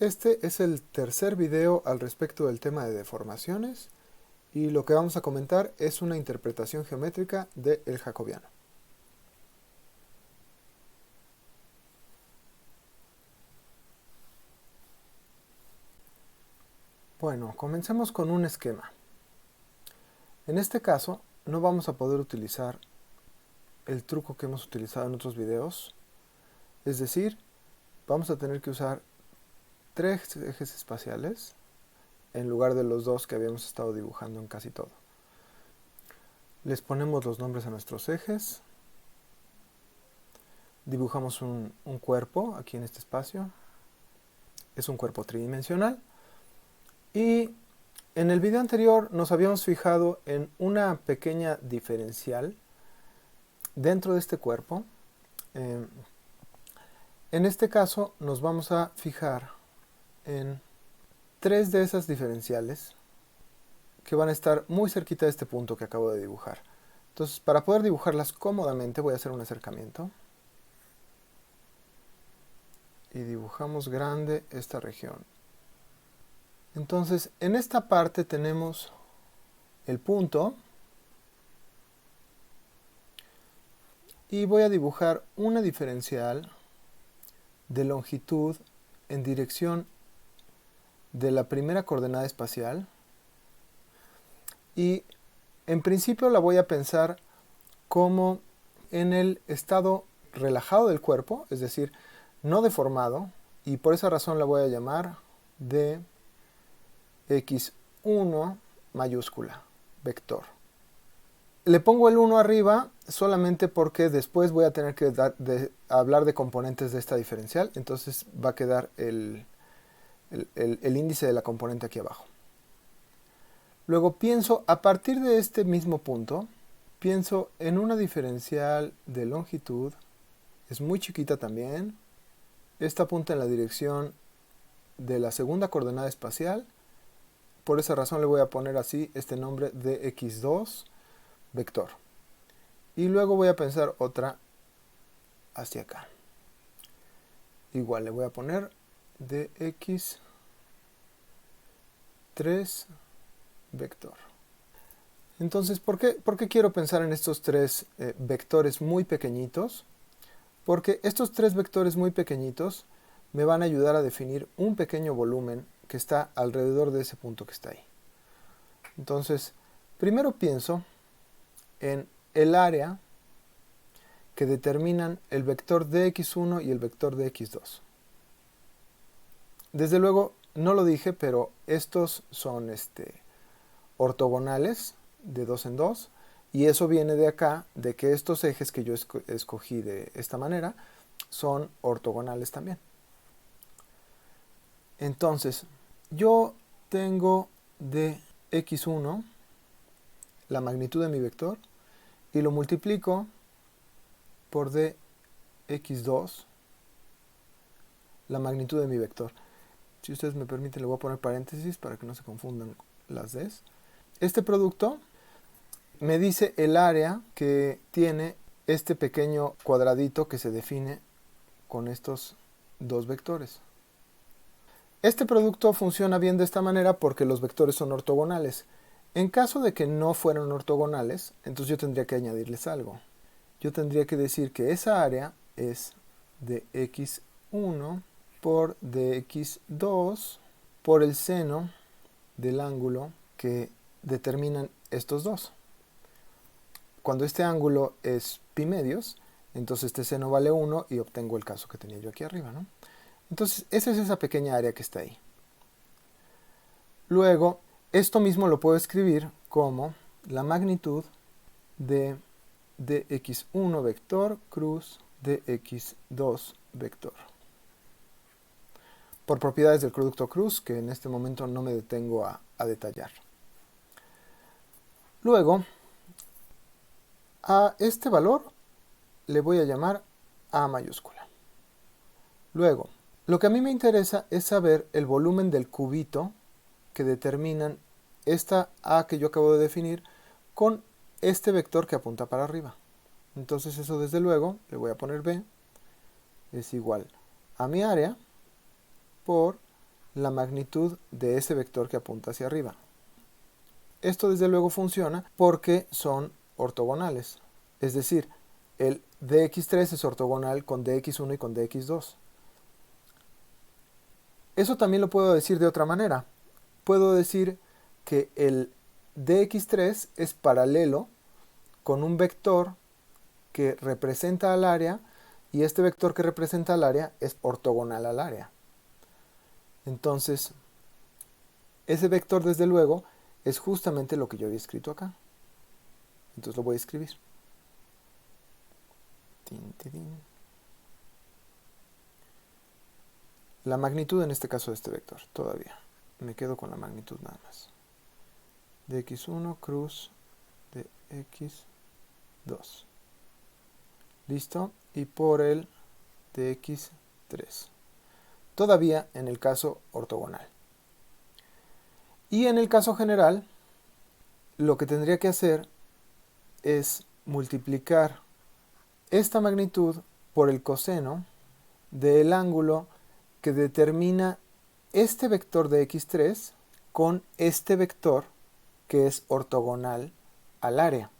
Este es el tercer video al respecto del tema de deformaciones y lo que vamos a comentar es una interpretación geométrica del jacobiano. Bueno, comencemos con un esquema. En este caso no vamos a poder utilizar el truco que hemos utilizado en otros videos, es decir, vamos a tener que usar 3 ejes espaciales en lugar de los 2 que habíamos estado dibujando en casi todo. Les ponemos los nombres a nuestros ejes, dibujamos un cuerpo aquí en este espacio, es un cuerpo tridimensional, y en el video anterior nos habíamos fijado en una pequeña diferencial dentro de este cuerpo. En este caso nos vamos a fijar en 3 de esas diferenciales que van a estar muy cerquita de este punto que acabo de dibujar. Entonces, para poder dibujarlas cómodamente voy a hacer un acercamiento y dibujamos grande esta región. Entonces, en esta parte tenemos el punto y voy a dibujar una diferencial de longitud en dirección de la primera coordenada espacial, y en principio la voy a pensar como en el estado relajado del cuerpo, es decir, no deformado, y por esa razón la voy a llamar dx1 mayúscula, vector. Le pongo el 1 arriba solamente porque después voy a tener que hablar de componentes de esta diferencial, entonces va a quedar el índice de la componente aquí abajo. Luego pienso, a partir de este mismo punto, pienso en una diferencial de longitud, es muy chiquita también, esta apunta en la dirección de la segunda coordenada espacial, por esa razón le voy a poner así este nombre de x2 vector. Y luego voy a pensar otra hacia acá. Igual le voy a poner de x3 vector. Entonces, ¿por qué quiero pensar en estos 3 vectores muy pequeñitos? Porque estos 3 vectores muy pequeñitos me van a ayudar a definir un pequeño volumen que está alrededor de ese punto que está ahí. Entonces, primero pienso en el área que determinan el vector dx1 y el vector dx2. Desde luego, no lo dije, pero estos son ortogonales de 2 en 2, y eso viene de acá, de que estos ejes que yo escogí de esta manera son ortogonales también. Entonces, yo tengo de x1 la magnitud de mi vector y lo multiplico por dx2 la magnitud de mi vector. Si ustedes me permiten, le voy a poner paréntesis para que no se confundan las Ds. Este producto me dice el área que tiene este pequeño cuadradito que se define con estos 2 vectores. Este producto funciona bien de esta manera porque los vectores son ortogonales. En caso de que no fueran ortogonales, entonces yo tendría que añadirles algo. Yo tendría que decir que esa área es de x1 por dx2 por el seno del ángulo que determinan estos dos. Cuando este ángulo es pi medios, entonces este seno vale 1 y obtengo el caso que tenía yo aquí arriba, ¿no? Entonces, esa es esa pequeña área que está ahí. Luego, esto mismo lo puedo escribir como la magnitud de dx1 vector cruz dx2 vector. Por propiedades del producto cruz, que en este momento no me detengo a detallar. Luego, a este valor le voy a llamar A mayúscula. Luego, lo que a mí me interesa es saber el volumen del cubito que determinan esta A que yo acabo de definir con este vector que apunta para arriba. Entonces eso, desde luego, le voy a poner B, es igual a mi área por la magnitud de ese vector que apunta hacia arriba. Esto desde luego funciona porque son ortogonales. Es decir, el dx3 es ortogonal con dx1 y con dx2. Eso también lo puedo decir de otra manera. Puedo decir que el dx3 es paralelo con un vector que representa al área y este vector que representa al área es ortogonal al área. Entonces, ese vector desde luego es justamente lo que yo había escrito acá. Entonces lo voy a escribir. La magnitud en este caso de este vector, todavía. Me quedo con la magnitud nada más. De x1 cruz de x2. ¿Listo? Y por el de x3. Todavía en el caso ortogonal. Y en el caso general, lo que tendría que hacer es multiplicar esta magnitud por el coseno del ángulo que determina este vector de x3 con este vector que es ortogonal al área.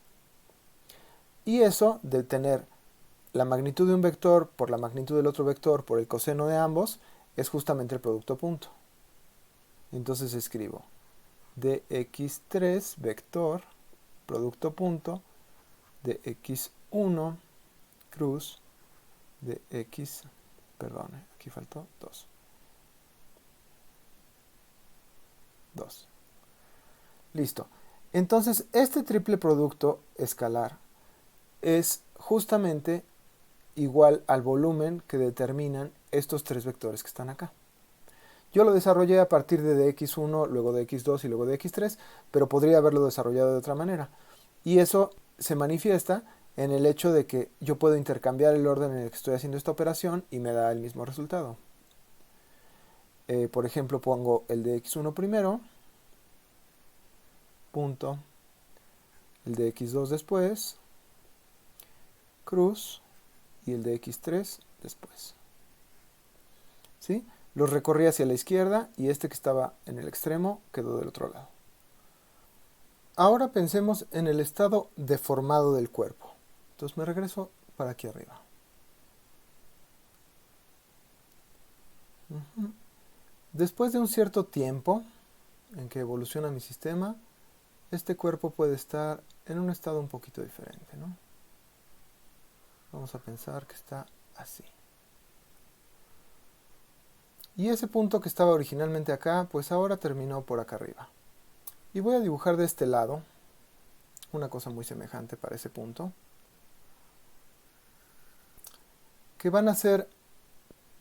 Y eso de tener la magnitud de un vector por la magnitud del otro vector por el coseno de ambos es justamente el producto punto. Entonces escribo de x3 vector producto punto de x1 cruz de x, perdón, aquí faltó 2. 2. Listo. Entonces, este triple producto escalar es justamente igual al volumen que determinan estos tres vectores que están acá. Yo lo desarrollé a partir de dx1, luego de x2 y luego de x3, pero podría haberlo desarrollado de otra manera. Y eso se manifiesta en el hecho de que yo puedo intercambiar el orden en el que estoy haciendo esta operación y me da el mismo resultado. Por ejemplo, pongo el de x1 primero, punto, el de x2 después, cruz, y el de x3 después. ¿Sí? Los recorrí hacia la izquierda y este que estaba en el extremo quedó del otro lado. Ahora pensemos en el estado deformado del cuerpo. Entonces me regreso para aquí arriba. Después de un cierto tiempo en que evoluciona mi sistema, este cuerpo puede estar en un estado un poquito diferente, ¿no? Vamos a pensar que está así. Y ese punto que estaba originalmente acá, pues ahora terminó por acá arriba. Y voy a dibujar de este lado una cosa muy semejante para ese punto, que van a ser,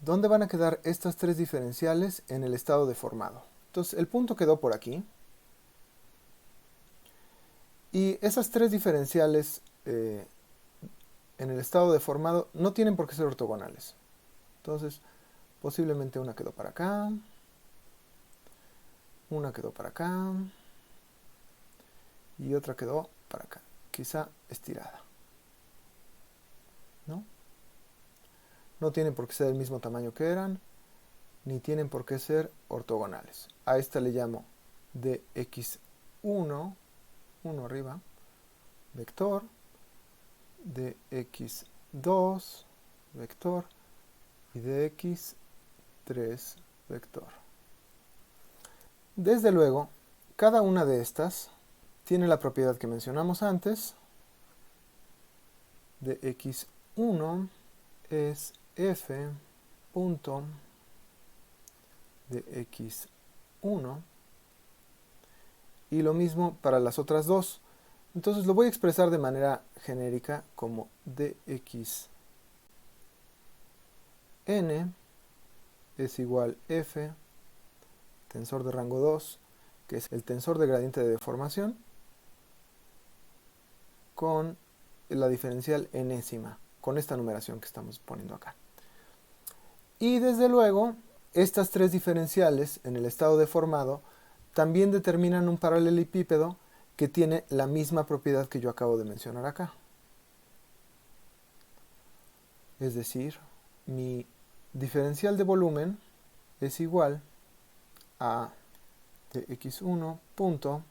¿dónde van a quedar estas tres diferenciales en el estado deformado? Entonces el punto quedó por aquí, y esas tres diferenciales en el estado deformado no tienen por qué ser ortogonales. Entonces posiblemente una quedó para acá, una quedó para acá, y otra quedó para acá, quizá estirada. ¿No? No tienen por qué ser del mismo tamaño que eran, ni tienen por qué ser ortogonales. A esta le llamo de x1, 1 arriba, vector, de x2, vector, y de x3, vector. Desde luego, cada una de estas tiene la propiedad que mencionamos antes, de x1 es f punto de x1 y lo mismo para las otras dos. Entonces lo voy a expresar de manera genérica como dxn es igual f tensor de rango 2, que es el tensor de gradiente de deformación, con la diferencial enésima, con esta numeración que estamos poniendo acá. Y desde luego, estas tres diferenciales en el estado deformado también determinan un paralelepípedo que tiene la misma propiedad que yo acabo de mencionar acá. Es decir, mi diferencial de volumen es igual a de x1 punto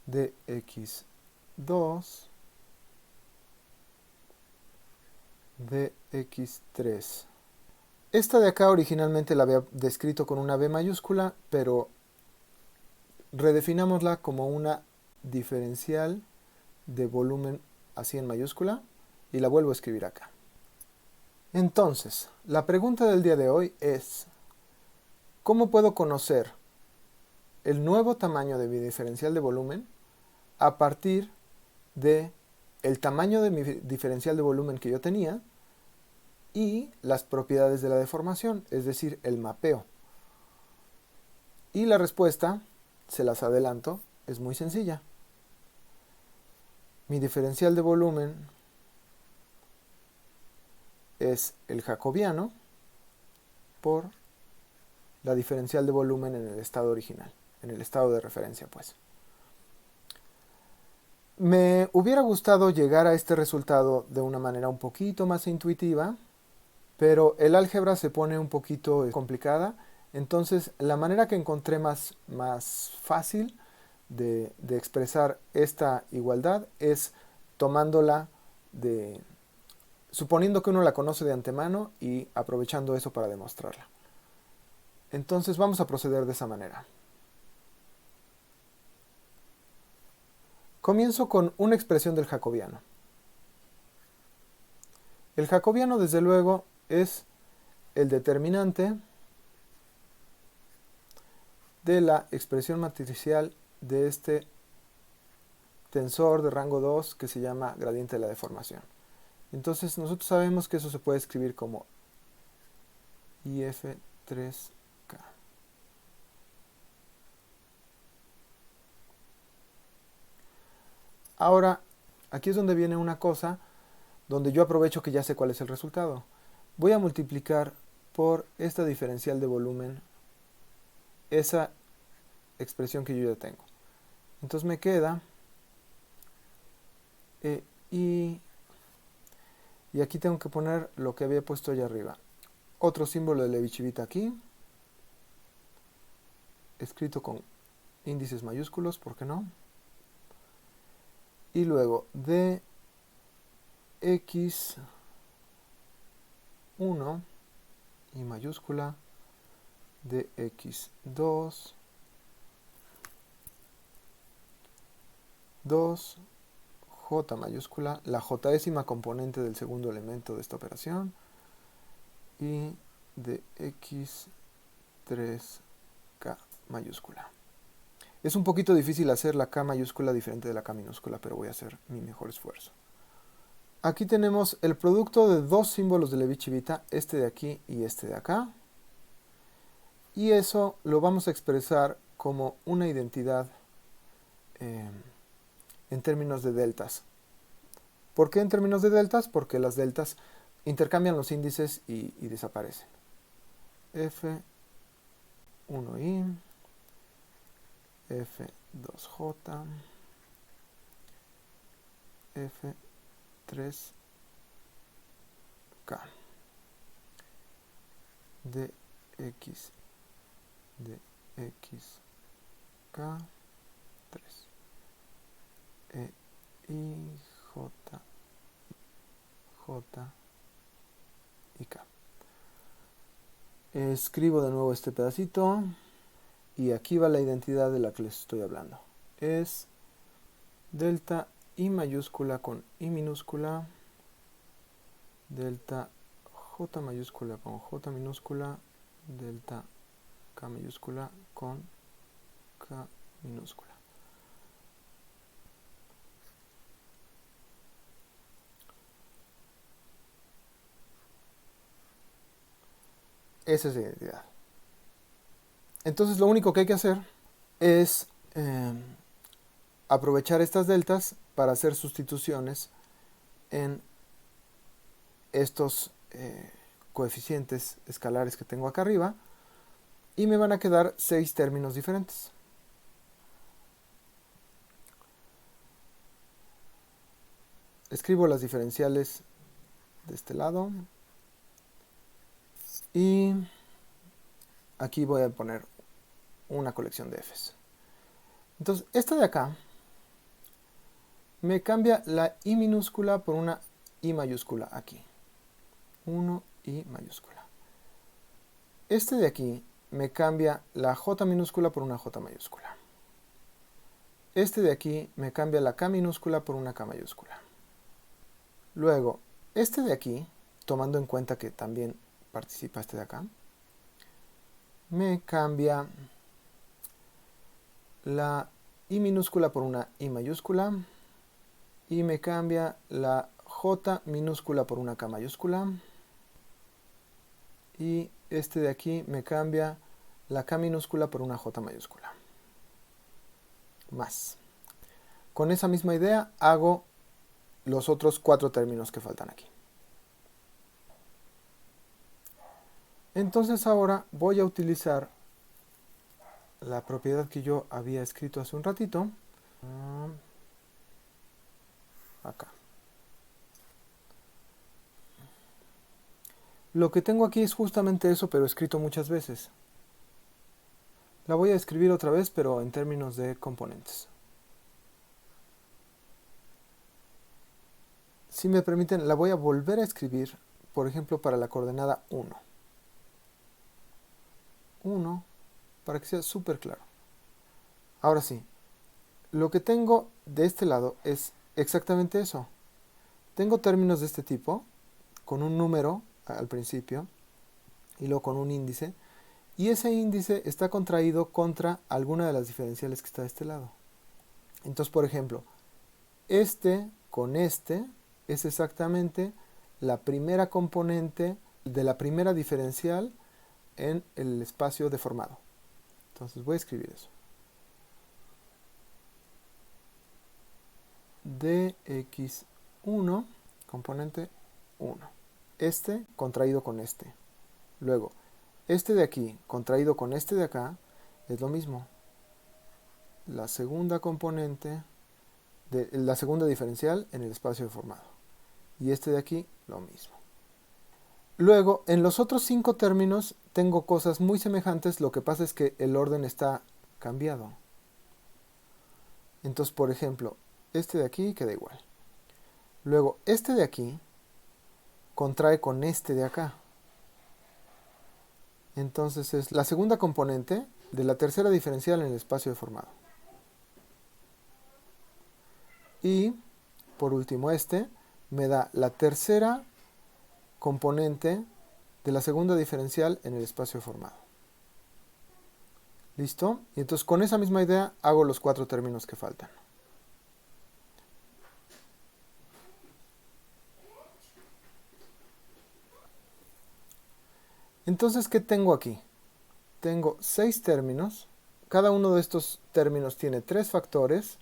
de x2 de x3. Esta de acá originalmente la había descrito con una b mayúscula, pero redefinámosla como una diferencial de volumen así en mayúscula y la vuelvo a escribir acá. Entonces, la pregunta del día de hoy es: ¿cómo puedo conocer el nuevo tamaño de mi diferencial de volumen a partir de el tamaño de mi diferencial de volumen que yo tenía y las propiedades de la deformación, es decir, el mapeo? Y la respuesta, se las adelanto, es muy sencilla. Mi diferencial de volumen es el jacobiano por la diferencial de volumen en el estado original, en el estado de referencia, pues. Me hubiera gustado llegar a este resultado de una manera un poquito más intuitiva, pero el álgebra se pone un poquito complicada, entonces la manera que encontré más fácil de expresar esta igualdad es tomándola suponiendo que uno la conoce de antemano y aprovechando eso para demostrarla. Entonces vamos a proceder de esa manera. Comienzo con una expresión del jacobiano. El jacobiano, desde luego, es el determinante de la expresión matricial de este tensor de rango 2 que se llama gradiente de la deformación. Entonces nosotros sabemos que eso se puede escribir como IF3K. Ahora, aquí es donde viene una cosa donde yo aprovecho que ya sé cuál es el resultado. Voy a multiplicar por esta diferencial de volumen esa expresión que yo ya tengo. Entonces me queda y aquí tengo que poner lo que había puesto allá arriba. Otro símbolo de Levi-Civita aquí, escrito con índices mayúsculos, ¿por qué no? Y luego de x1 y mayúscula de x2 j mayúscula, la jésima componente del segundo elemento de esta operación, y de x3k mayúscula. Es un poquito difícil hacer la k mayúscula diferente de la k minúscula, pero voy a hacer mi mejor esfuerzo. Aquí tenemos el producto de dos símbolos de Levi-Civita, este de aquí y este de acá. Y eso lo vamos a expresar como una identidad en términos de deltas. ¿Por qué en términos de deltas? Porque las deltas intercambian los índices y desaparecen. F1i, F2j, F3k de x de xk3 i j y k. Escribo de nuevo este pedacito y aquí va la identidad de la que les estoy hablando. Es delta I mayúscula con I minúscula, delta J mayúscula con J minúscula, delta K mayúscula con K minúscula. Esa es la identidad. Entonces lo único que hay que hacer es aprovechar estas deltas para hacer sustituciones en estos coeficientes escalares que tengo acá arriba y me van a quedar 6 términos diferentes. Escribo las diferenciales de este lado y aquí voy a poner una colección de f's. Entonces, esta de acá me cambia la i minúscula por una i mayúscula aquí. 1 i mayúscula. Este de aquí me cambia la j minúscula por una j mayúscula. Este de aquí me cambia la k minúscula por una k mayúscula. Luego, este de aquí, tomando en cuenta que también participa este de acá, me cambia la i minúscula por una i mayúscula y me cambia la j minúscula por una k mayúscula y este de aquí me cambia la k minúscula por una j mayúscula. Más. Con esa misma idea hago los otros 4 términos que faltan aquí. Entonces ahora voy a utilizar la propiedad que yo había escrito hace un ratito. Acá. Lo que tengo aquí es justamente eso, pero escrito muchas veces. La voy a escribir otra vez, pero en términos de componentes. Si me permiten, la voy a volver a escribir, por ejemplo, para la coordenada 1. 1, para que sea súper claro. Ahora sí, lo que tengo de este lado es exactamente eso. Tengo términos de este tipo, con un número al principio, y luego con un índice, y ese índice está contraído contra alguna de las diferenciales que está de este lado. Entonces, por ejemplo, este con este es exactamente la primera componente de la primera diferencial en el espacio deformado. Entonces voy a escribir eso. dx1, componente 1. Este contraído con este. Luego, este de aquí contraído con este de acá es lo mismo. La segunda componente, la segunda diferencial en el espacio deformado. Y este de aquí, lo mismo. Luego, en los otros 5 términos tengo cosas muy semejantes, lo que pasa es que el orden está cambiado. Entonces, por ejemplo, este de aquí queda igual. Luego, este de aquí contrae con este de acá. Entonces es la segunda componente de la tercera diferencial en el espacio deformado. Y, por último, este me da la tercera componente de la segunda diferencial en el espacio deformado. ¿Listo? Y entonces con esa misma idea hago los 4 términos que faltan. Entonces, ¿qué tengo aquí? Tengo 6 términos. Cada uno de estos términos tiene 3 factores.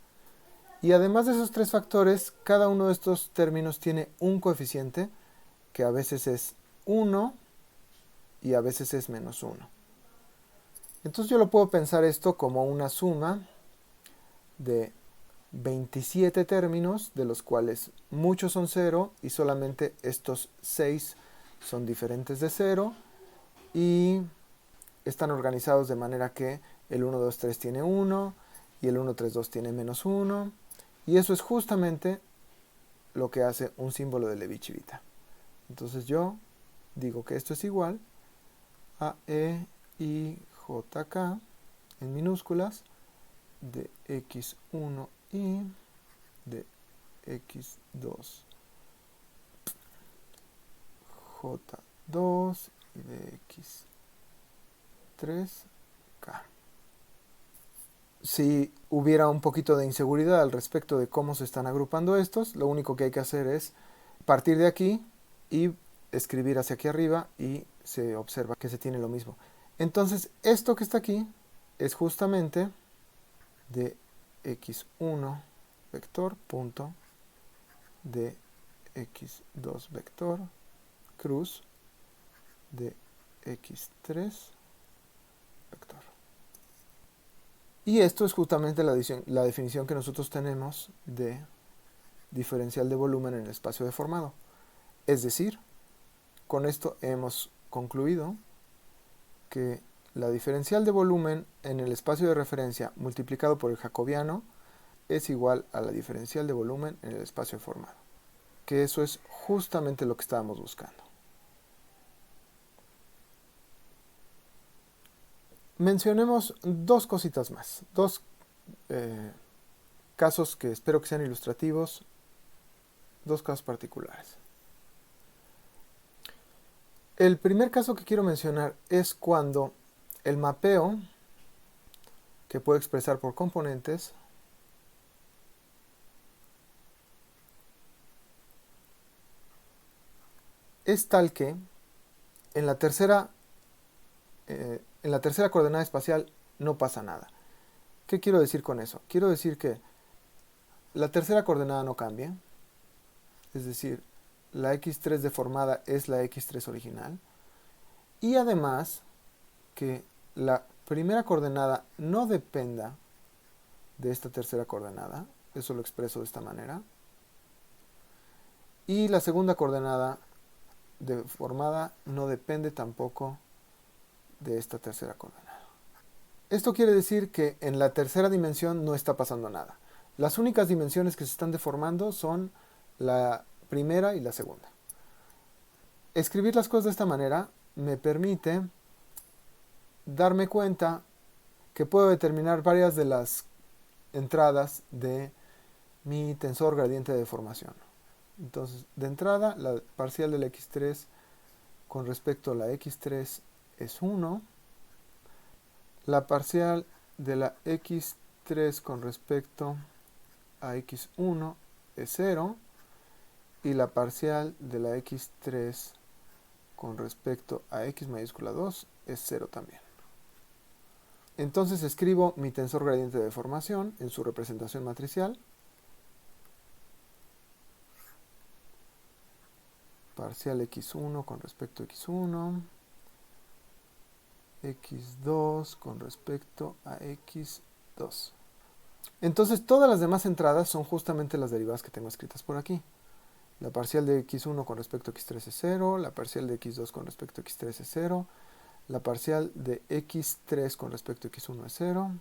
Y además de esos 3 factores, cada uno de estos términos tiene un coeficiente que a veces es 1 y a veces es menos 1. Entonces yo lo puedo pensar esto como una suma de 27 términos, de los cuales muchos son 0 y solamente estos 6 son diferentes de 0 y están organizados de manera que el 1, 2, 3 tiene 1 y el 1, 3, 2 tiene menos 1 y eso es justamente lo que hace un símbolo de Levi-Civita. Entonces yo digo que esto es igual a E, I, J, K en minúsculas de X1 y de X2 J2 y de X3K. Si hubiera un poquito de inseguridad al respecto de cómo se están agrupando estos, lo único que hay que hacer es partir de aquí y escribir hacia aquí arriba y se observa que se tiene lo mismo. Entonces, esto que está aquí es justamente de X1 vector punto de X2 vector cruz de X3 vector. Y esto es justamente la definición que nosotros tenemos de diferencial de volumen en el espacio deformado. Es decir, con esto hemos concluido que la diferencial de volumen en el espacio de referencia multiplicado por el jacobiano es igual a la diferencial de volumen en el espacio formado. Que eso es justamente lo que estábamos buscando. Mencionemos dos cositas más, dos casos que espero que sean ilustrativos, dos casos particulares. El primer caso que quiero mencionar es cuando el mapeo, que puedo expresar por componentes, es tal que en la tercera coordenada espacial no pasa nada. ¿Qué quiero decir con eso? Quiero decir que la tercera coordenada no cambia, es decir, la x3 deformada es la x3 original, y además que la primera coordenada no dependa de esta tercera coordenada, eso lo expreso de esta manera, y la segunda coordenada deformada no depende tampoco de esta tercera coordenada. Esto quiere decir que en la tercera dimensión no está pasando nada. Las únicas dimensiones que se están deformando son la primera y la segunda. Escribir las cosas de esta manera me permite darme cuenta que puedo determinar varias de las entradas de mi tensor gradiente de deformación. Entonces, de entrada, la parcial de la x3 con respecto a la x3 es 1. La parcial de la x3 con respecto a x1 es 0. Y la parcial de la x3 con respecto a x mayúscula 2 es 0 también. Entonces escribo mi tensor gradiente de deformación en su representación matricial. Parcial x1 con respecto a x1, x2 con respecto a x2. Entonces todas las demás entradas son justamente las derivadas que tengo escritas por aquí. La parcial de x1 con respecto a x3 es 0, la parcial de x2 con respecto a x3 es 0, la parcial de x3 con respecto a x1 es 0,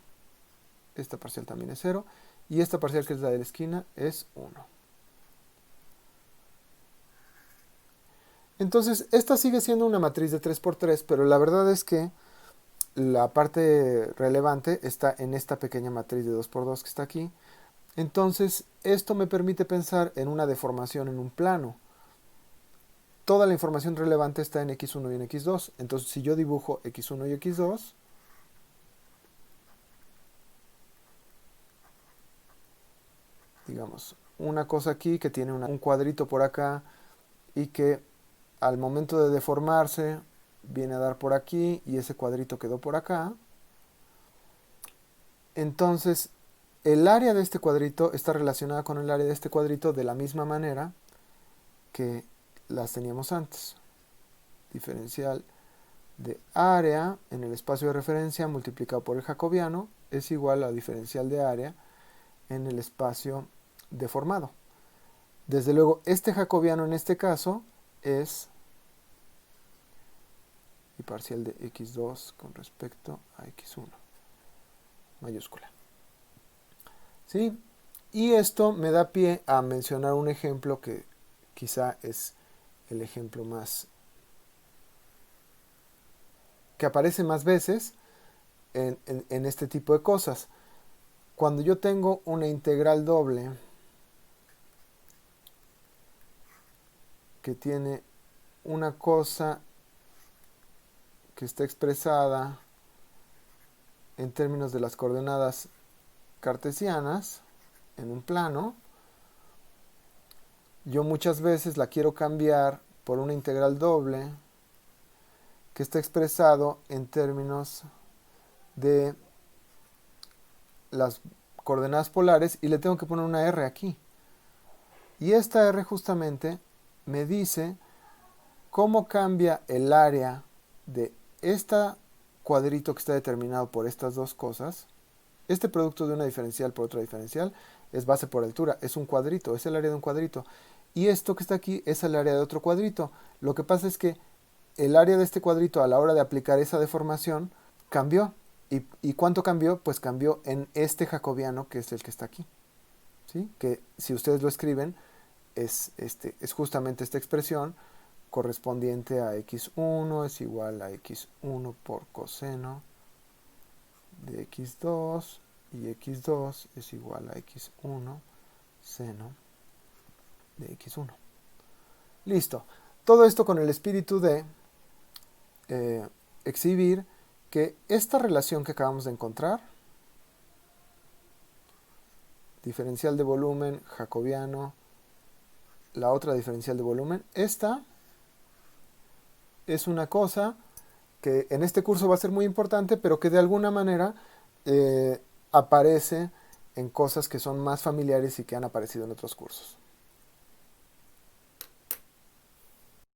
esta parcial también es 0, y esta parcial, que es la de la esquina, es 1. Entonces, esta sigue siendo una matriz de 3×3, pero la verdad es que la parte relevante está en esta pequeña matriz de 2×2 que está aquí. Entonces, esto me permite pensar en una deformación en un plano. Toda la información relevante está en x1 y en x2. Entonces, si yo dibujo x1 y x2, digamos, una cosa aquí que tiene un cuadrito por acá y que al momento de deformarse viene a dar por aquí y ese cuadrito quedó por acá. Entonces, el área de este cuadrito está relacionada con el área de este cuadrito de la misma manera que las teníamos antes. Diferencial de área en el espacio de referencia multiplicado por el jacobiano es igual a diferencial de área en el espacio deformado. Desde luego, este jacobiano en este caso es y parcial de x2 con respecto a x1 mayúscula. ¿Sí? Y esto me da pie a mencionar un ejemplo que quizá es el ejemplo más que aparece más veces en este tipo de cosas. Cuando yo tengo una integral doble que tiene una cosa que está expresada en términos de las coordenadas cartesianas en un plano, yo muchas veces la quiero cambiar por una integral doble que está expresado en términos de las coordenadas polares y le tengo que poner una r aquí. Y esta r justamente me dice cómo cambia el área de este cuadrito que está determinado por estas dos cosas. Este producto de una diferencial por otra diferencial es base por altura, es un cuadrito, es el área de un cuadrito. Y esto que está aquí es el área de otro cuadrito. Lo que pasa es que el área de este cuadrito a la hora de aplicar esa deformación cambió. ¿Y cuánto cambió? Pues cambió en este jacobiano, que es el que está aquí. ¿Sí? Que si ustedes lo escriben, es justamente esta expresión correspondiente a x1 es igual a x1 por coseno de x2, y x2 es igual a x1 seno de x1. Listo. Todo esto con el espíritu de exhibir que esta relación que acabamos de encontrar, diferencial de volumen jacobiano, la otra diferencial de volumen, esta es una cosa que en este curso va a ser muy importante, pero que de alguna manera aparece en cosas que son más familiares y que han aparecido en otros cursos.